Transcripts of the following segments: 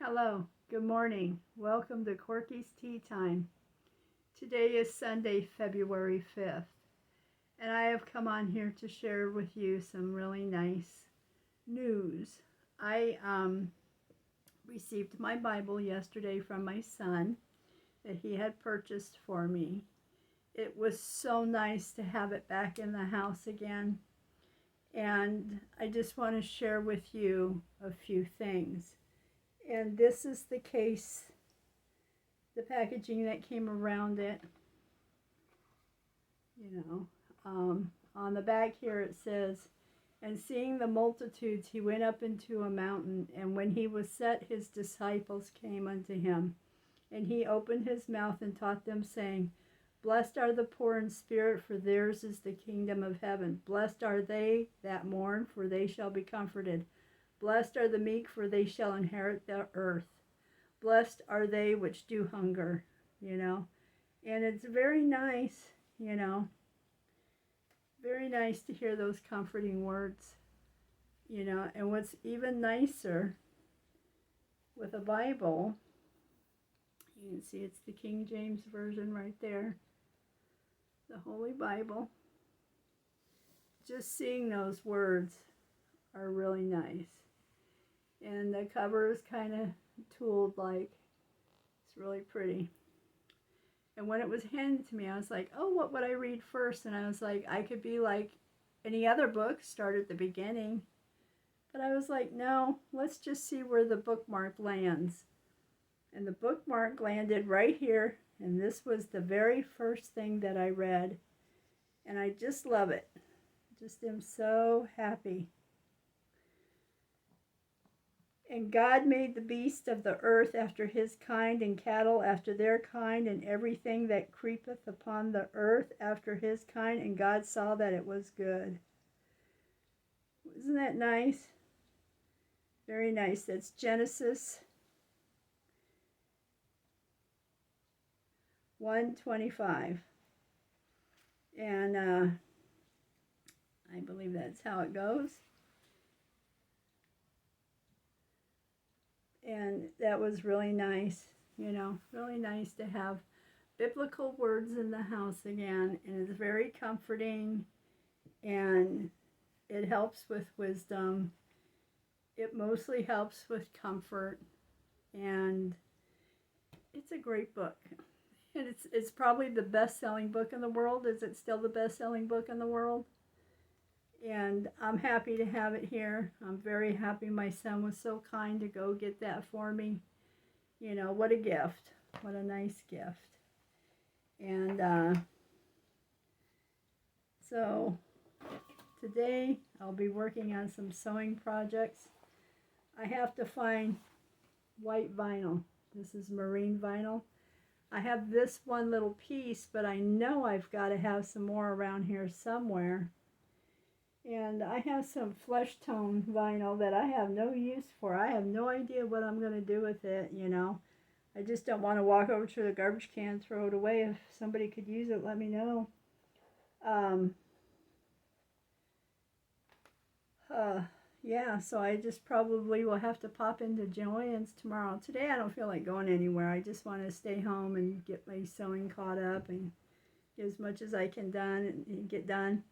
Hello, good morning. Welcome to Corky's Tea Time. Today is Sunday, February 5th, and I have come on here to share with you some really nice news. I received my Bible yesterday from my son that he had purchased for me. It was so nice to have it back in the house again, and I just want to share with you a few things. And this is the case, the packaging that came around it. On the back here it says, "And seeing the multitudes, he went up into a mountain, and when he was set, his disciples came unto him. And he opened his mouth and taught them, saying, Blessed are the poor in spirit, for theirs is the kingdom of heaven. Blessed are they that mourn, for they shall be comforted. Blessed are the meek, for they shall inherit the earth. Blessed are they which do hunger," And it's very nice, very nice to hear those comforting words, And what's even nicer with a Bible, you can see it's the King James Version right there, the Holy Bible. Just seeing those words are really nice. And the cover is kind of tooled like. It's really pretty. And when it was handed to me, I was like, oh, what would I read first? And I was like, I could be like any other book, start at the beginning. But I was like, no, let's just see where the bookmark lands. And the bookmark landed right here. And this was the very first thing that I read. And I just love it. Just am so happy. "And God made the beasts of the earth after his kind, and cattle after their kind, and everything that creepeth upon the earth after his kind. And God saw that it was good." Isn't that nice? Very nice. That's Genesis 1:25. And I believe that's how it goes. And that was really nice, really nice to have biblical words in the house again. And it's very comforting, and it helps with wisdom. It mostly helps with comfort, and it's a great book. And it's probably the best-selling book in the world. Is it still the best-selling book in the world? And I'm happy to have it here. I'm very happy my son was so kind to go get that for me. What a gift. What a nice gift. And so today I'll be working on some sewing projects. I have to find white vinyl. This is marine vinyl. I have this one little piece, but I know I've got to have some more around here somewhere. And I have some flesh tone vinyl that I have no use for. I have no idea what I'm going to do with it, I just don't want to walk over to the garbage can and throw it away. If somebody could use it, let me know. Yeah, so I just probably will have to pop into Joann's tomorrow. Today I don't feel like going anywhere. I just want to stay home and get my sewing caught up and get as much as I can done and get done.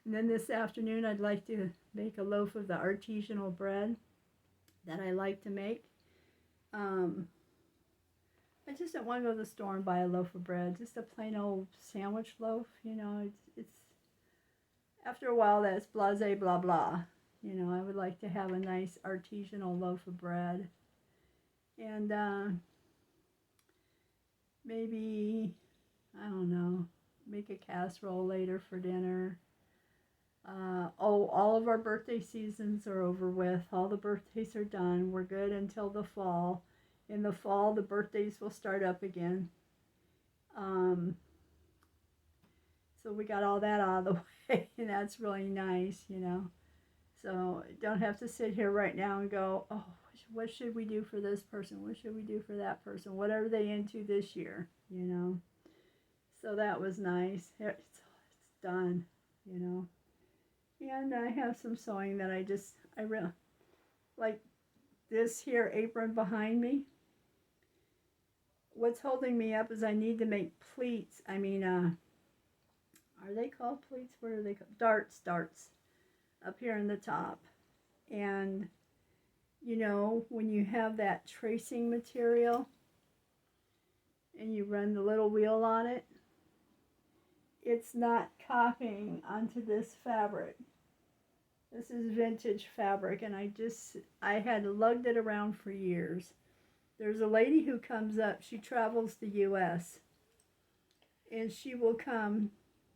And then this afternoon I'd like to make a loaf of the artisanal bread that I like to make. I just don't want to go to the store and buy a loaf of bread. Just a plain old sandwich loaf, it's after a while that's blase blah blah. I would like to have a nice artisanal loaf of bread. And maybe, I don't know, make a casserole later for dinner. All of our birthday seasons are over with. All the birthdays are done. We're good until the fall. In the fall, the birthdays will start up again. So we got all that out of the way, and that's really nice, So don't have to sit here right now and go, oh, what should we do for this person? What should we do for that person? What are they into this year, So that was nice. It's done, And I have some sewing that I really like. this here apron behind me, what's holding me up is I need to make pleats. I mean, are they called pleats? What are they called? Darts up here in the top. And, you know, when you have that tracing material and you run the little wheel on it, it's not copying onto this fabric. This is vintage fabric, and I had lugged it around for years. There's a lady who comes up, she travels the U.S., and she will come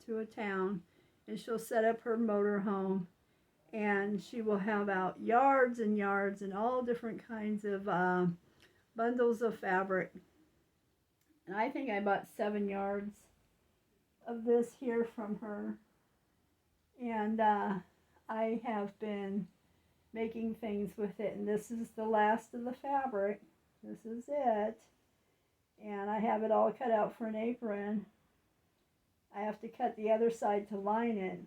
to a town, and she'll set up her motor home, and she will have out yards and yards and all different kinds of bundles of fabric. And I think I bought 7 yards of this here from her. And I have been making things with it, and this is the last of the fabric. This is it. And I have it all cut out for an apron. I have to cut the other side to line it.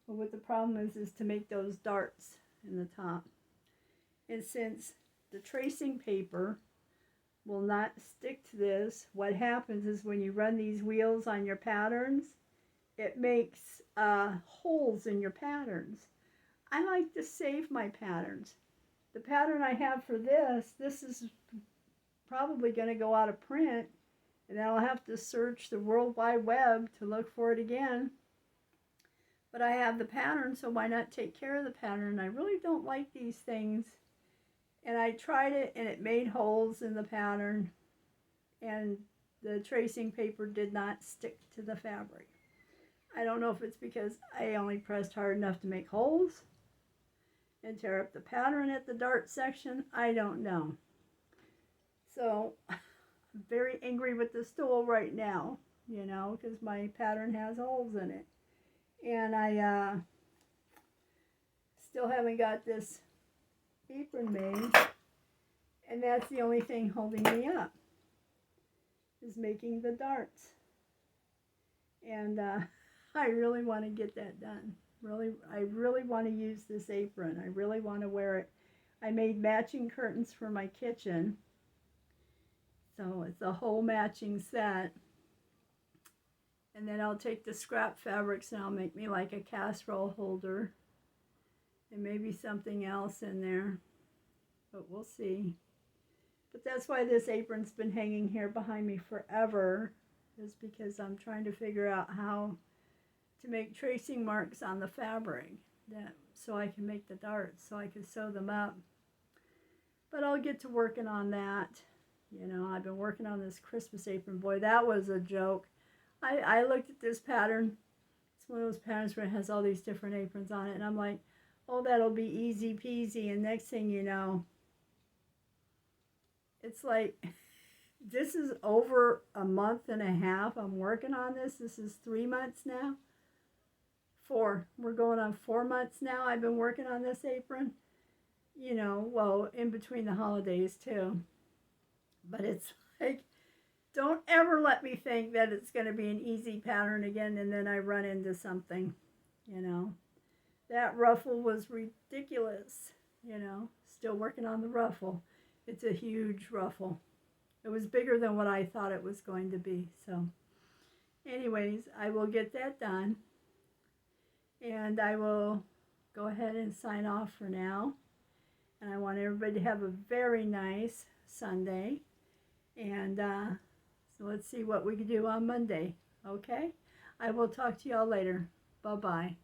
But what the problem is to make those darts in the top. And since the tracing paper will not stick to this, what happens is when you run these wheels on your patterns, it makes holes in your patterns. I like to save my patterns. The pattern I have for this is probably going to go out of print, and I'll have to search the World Wide Web to look for it again. But I have the pattern, so why not take care of the pattern? I really don't like these things. And I tried it, and it made holes in the pattern, and the tracing paper did not stick to the fabric. I don't know if it's because I only pressed hard enough to make holes and tear up the pattern at the dart section. I don't know. So I'm very angry with the stool right now, you know, because my pattern has holes in it. And I still haven't got this apron made, and that's the only thing holding me up, is making the darts. And I really want to get that done. I really want to use this apron. I really want to wear it. I made matching curtains for my kitchen, so it's a whole matching set. And then I'll take the scrap fabrics and I'll make me like a casserole holder. And maybe something else in there. But we'll see. But that's why this apron's been hanging here behind me forever. Is because I'm trying to figure out how to make tracing marks on the fabric. So I can make the darts. So I can sew them up. But I'll get to working on that. You know, I've been working on this Christmas apron. Boy, that was a joke. I looked at this pattern. It's one of those patterns where it has all these different aprons on it. And I'm like, oh, that'll be easy peasy. And next thing you know, it's like, this is over a month and a half. I'm working on this. This is 3 months now. 4. We're going on 4 months now. I've been working on this apron. You know, well, in between the holidays too. But it's like, don't ever let me think that it's going to be an easy pattern again and then I run into something, you know. That ruffle was ridiculous, you know. Still working on the ruffle. It's a huge ruffle. It was bigger than what I thought it was going to be. So, anyways, I will get that done. And I will go ahead and sign off for now. And I want everybody to have a very nice Sunday. And so let's see what we can do on Monday. Okay? I will talk to y'all later. Bye-bye.